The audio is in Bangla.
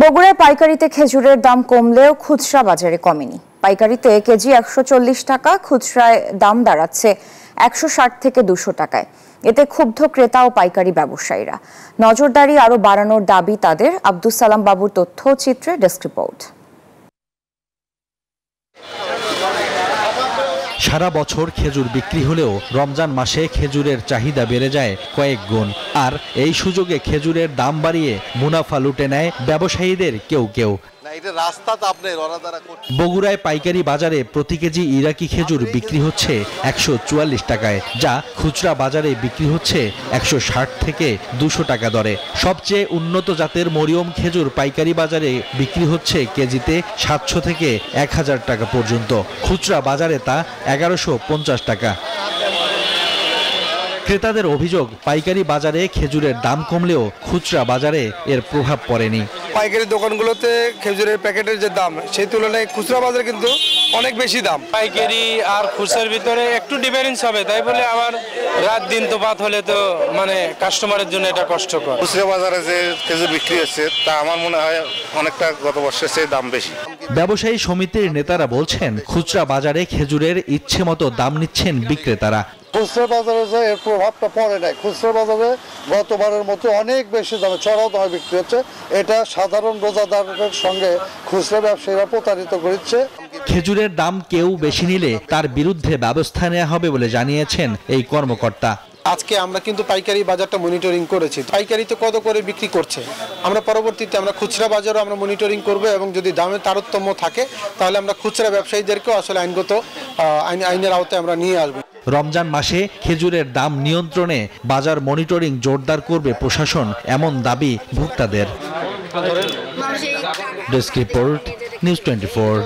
বগুড়ায় পাইকারিতে খেজুরের দাম কমলেও খুচরা বাজারে কমেনি। পাইকারিতে কেজি 140 টাকা, খুচরায় দাম দাঁড়াচ্ছে 160 থেকে 200 টাকায়। এতে ক্ষুব্ধ ক্রেতা ও পাইকারি ব্যবসায়ীরা। নজরদারি আরো বাড়ানোর দাবি তাদের। আব্দুস সালাম বাবুর তথ্য চিত্রে ডেস্ক রিপোর্ট। সারা বছর খেজুর বিক্রি হলেও রমজান মাসে খেজুরের চাহিদা বেড়ে যায় কয়েক গুণ। আর এই সুযোগে খেজুরের দাম বাড়িয়ে মুনাফা লুটে নেয় ব্যবসায়ীদের কেউ কেউ। বগুড়ায় পাইকারি বাজারে প্রতি কেজি ইরাকি খেজুর বিক্রি হচ্ছে 144 টাকায়, যা খুচরা বাজারে বিক্রি হচ্ছে 160 থেকে 200 টাকা দরে। সবচেয়ে উন্নত জাতের মরিয়ম খেজুর পাইকারি বাজারে বিক্রি হচ্ছে কেজিতে 700 থেকে 1000 টাকা পর্যন্ত। খুচরা বাজারে তা 1150 টাকা। ক্রেতাদের অভিযোগ, পাইকারি বাজারে খেজুরের দাম কমলেও খুচরা বাজারে এর প্রভাব পড়েনি। পাইকারি দোকানগুলোতে খেজুরের প্যাকেটের যে দাম, সেই তুলনায় খুচরা বাজারে কিন্তু অনেক বেশি দাম। পাইকারি আর খুচরার ভিতরে একটু ডিফারেন্স হবে, তাই বলে আবার রাত দিন তো বাদ হলে তো মানে কাস্টমারের জন্য এটা কষ্টকর। খুচরা বাজারে যে খেজুর বিক্রি হচ্ছে তা আমার মনে হয় অনেকটা গত বছরের চেয়ে দাম বেশি। ব্যবসায়ী সমিতির নেতারা বলছেন, খুচরা বাজারে খেজুরের ইচ্ছে মতো দাম নিচ্ছেন বিক্রেতারা। খুচরা বাজারে যে এর প্রভাবটা পড়ে নাই। খুচরা বাজারে গতবারের মতো অনেক বেশি দামে চড়াও দামে বিক্রি হচ্ছে। এটা সাধারণ রোজাদারের সঙ্গে খুচরা ব্যবসায়ীরা প্রতারিত করছে। খেজুরের দাম কেউ বেশি নিলে তার বিরুদ্ধে ব্যবস্থা নেওয়া হবে বলে জানিয়েছেন এই কর্মকর্তা। আজকে আমরা কিন্তু পাইকারি বাজারটা মনিটরিং করেছি। পাইকারিতে কত করে বিক্রি করছে, আমরা পরবর্তীতে আমরা খুচরা বাজারও আমরা মনিটরিং করব, এবং যদি দামে তারতম্য থাকে তাহলে আমরা খুচরা ব্যবসায়ীদেরকেও আসলে আইনগত আইনের আওতায় আমরা নিয়ে আসবো। রমজান মাসে খেজুরের দাম নিয়ন্ত্রণে বাজার মনিটরিং জোরদার করবে প্রশাসন, এমন দাবি ভোক্তাদের। Desk report, news 24।